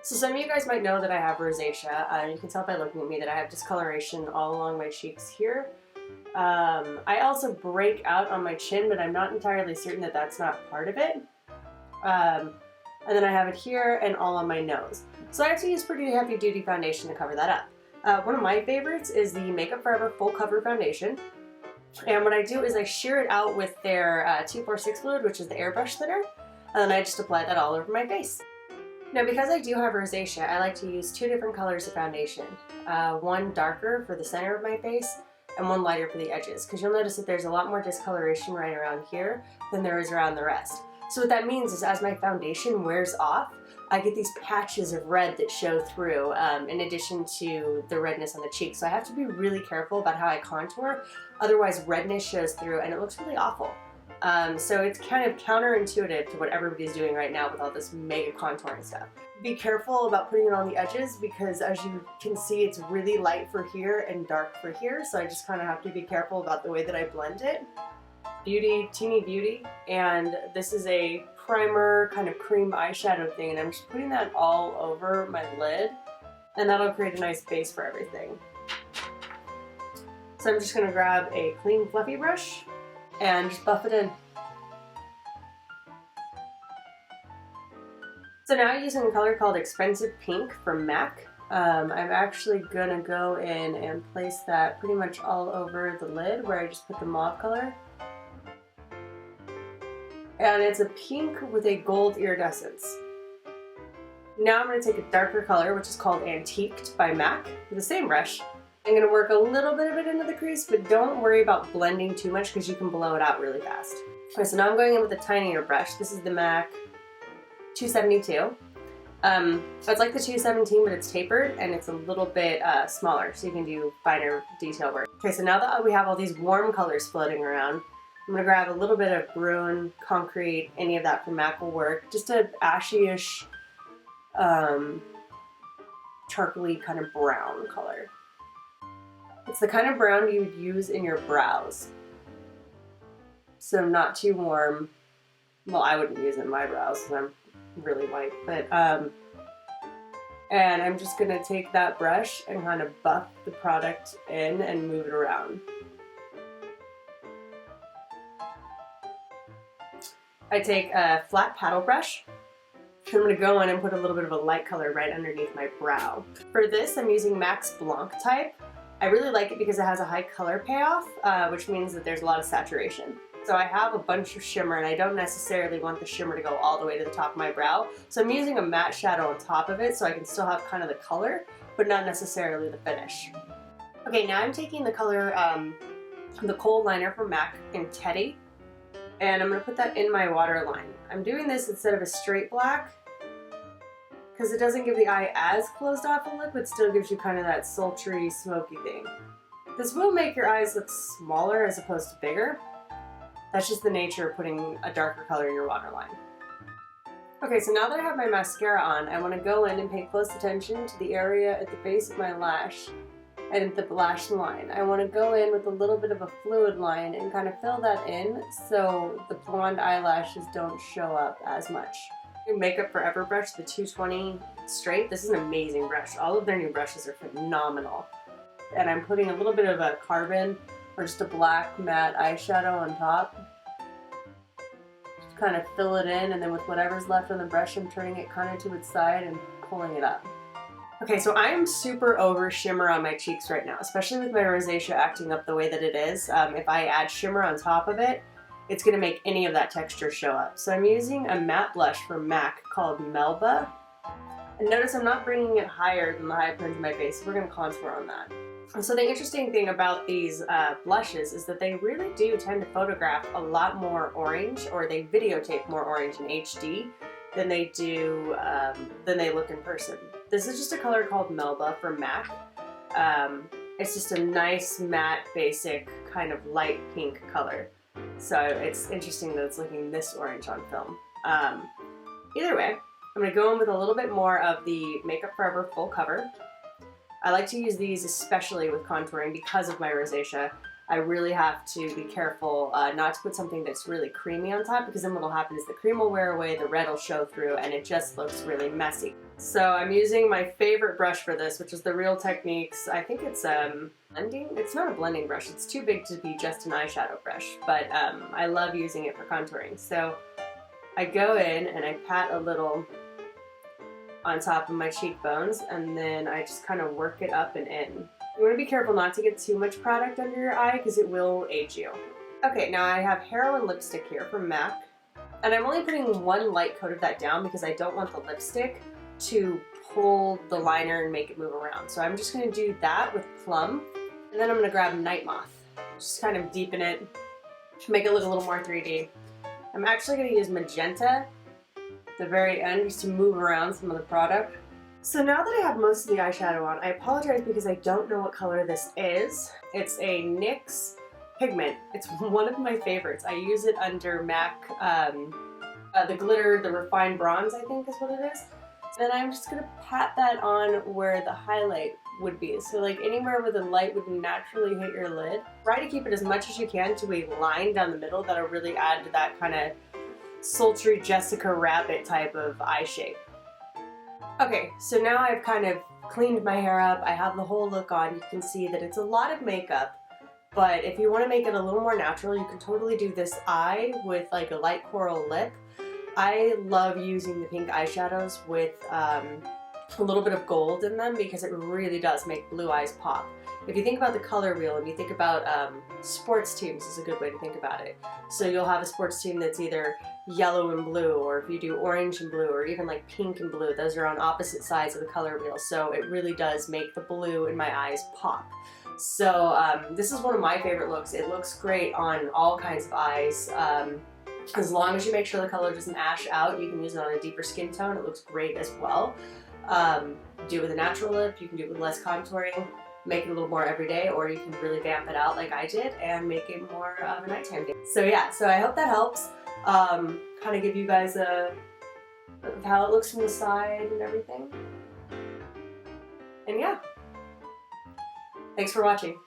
So some of you guys might know that I have rosacea. You can tell by looking at me that I have discoloration all along my cheeks here. I also break out on my chin, but I'm not entirely certain that that's not part of it. And then I have it here and all on my nose. So I have to use pretty heavy duty foundation to cover that up. One of my favorites is the Makeup Forever Full Cover Foundation. And what I do is I shear it out with their 246 fluid, which is the airbrush thinner, and then I just apply that all over my face. Now, because I do have rosacea, I like to use two different colors of foundation. One darker for the center of my face, and one lighter for the edges, because you'll notice that there's a lot more discoloration right around here than there is around the rest. So what that means is as my foundation wears off, I get these patches of red that show through, in addition to the redness on the cheek. So I have to be really careful about how I contour, otherwise redness shows through and it looks really awful. So it's kind of counterintuitive to what everybody's doing right now with all this mega contouring stuff. Be careful about putting it on the edges because as you can see, it's really light for here and dark for here. So I just kind of have to be careful about the way that I blend it. Beauty, teeny beauty, and this is a primer kind of cream eyeshadow thing, and I'm just putting that all over my lid, and that'll create a nice base for everything. So I'm just going to grab a clean fluffy brush and just buff it in. So now using a color called Expensive Pink from MAC, I'm actually going to go in and place that pretty much all over the lid where I just put the mauve color. And it's a pink with a gold iridescence. Now I'm going to take a darker color, which is called Antiqued by MAC, with the same brush. I'm going to work a little bit of it into the crease, but don't worry about blending too much because you can blow it out really fast. Okay, so now I'm going in with a tinier brush. This is the MAC 272. It's like the 217, but it's tapered and it's a little bit smaller, so you can do finer detail work. Okay, so now that we have all these warm colors floating around, I'm going to grab a little bit of Bruin, Concrete, any of that from MAC will work. Just a ashy-ish, charcoaly kind of brown color. It's the kind of brown you would use in your brows. So not too warm. Well, I wouldn't use it in my brows because I'm really white. But, and I'm just going to take that brush and kind of buff the product in and move it around. I take a flat paddle brush. I'm going to go in and put a little bit of a light color right underneath my brow. For this, I'm using Max Blanc type. I really like it because it has a high color payoff, which means that there's a lot of saturation. So I have a bunch of shimmer and I don't necessarily want the shimmer to go all the way to the top of my brow. So I'm using a matte shadow on top of it so I can still have kind of the color, but not necessarily the finish. Okay, now I'm taking the color, the kohl liner from MAC in Teddy. And I'm going to put that in my waterline. I'm doing this instead of a straight black because it doesn't give the eye as closed off a look, but still gives you kind of that sultry, smoky thing. This will make your eyes look smaller as opposed to bigger. That's just the nature of putting a darker color in your waterline. Okay, so now that I have my mascara on, I want to go in and pay close attention to the area at the base of my lash and the lash line. I want to go in with a little bit of a fluid line and kind of fill that in so the blonde eyelashes don't show up as much. Makeup Forever brush, the 220 straight. This is an amazing brush. All of their new brushes are phenomenal. And I'm putting a little bit of a carbon or just a black matte eyeshadow on top. Just kind of fill it in, and then with whatever's left on the brush, I'm turning it kind of to its side and pulling it up. Okay, so I am super over shimmer on my cheeks right now, especially with my rosacea acting up the way that it is. If I add shimmer on top of it, it's going to make any of that texture show up. So I'm using a matte blush from MAC called Melba. And notice I'm not bringing it higher than the high point of my face, so we're going to contour on that. And so the interesting thing about these blushes is that they really do tend to photograph a lot more orange, or they videotape more orange in HD than they do, than they look in person. This is just a color called Melba from MAC. It's just a nice matte, basic, kind of light pink color. So it's interesting that it's looking this orange on film. Either way, I'm going to go in with a little bit more of the Makeup Forever Full Cover. I like to use these especially with contouring because of my rosacea. I really have to be careful not to put something that's really creamy on top, because then what'll happen is the cream will wear away, the red will show through, and it just looks really messy. So I'm using my favorite brush for this, which is the Real Techniques. I think it's blending. It's not a blending brush. It's too big to be just an eyeshadow brush, but I love using it for contouring. So I go in and I pat a little on top of my cheekbones, and then I just kind of work it up and in. You want to be careful not to get too much product under your eye because it will age you. Okay, now I have Heroin lipstick here from MAC, and I'm only putting one light coat of that down because I don't want the lipstick to pull the liner and make it move around. So I'm just going to do that with Plum, and then I'm going to grab Night Moth. Just kind of deepen it to make it look a little more 3D. I'm actually going to use Magenta at the very end just to move around some of the product. So now that I have most of the eyeshadow on, I apologize because I don't know what color this is. It's a NYX pigment. It's one of my favorites. I use it under MAC, the glitter, the refined bronze, I think is what it is. And I'm just gonna pat that on where the highlight would be. So like anywhere where the light would naturally hit your lid. Try to keep it as much as you can to a line down the middle that'll really add to that kind of sultry Jessica Rabbit type of eye shape. Okay, so now I've kind of cleaned my hair up, I have the whole look on. You can see that it's a lot of makeup, but if you want to make it a little more natural, you can totally do this eye with like a light coral lip. I love using the pink eyeshadows with a little bit of gold in them because it really does make blue eyes pop. If you think about the color wheel and you think about sports teams is a good way to think about it. So you'll have a sports team that's either yellow and blue, or if you do orange and blue, or even like pink and blue, those are on opposite sides of the color wheel. So it really does make the blue in my eyes pop. So this is one of my favorite looks. It looks great on all kinds of eyes. As long as you make sure the color doesn't ash out, you can use it on a deeper skin tone. It looks great as well. Do it with a natural lip, you can do it with less contouring, make it a little more everyday, or you can really vamp it out like I did and make it more of a nighttime day. So yeah, so I hope that helps. Kind of give you guys a how it looks from the side and everything. And yeah, thanks for watching.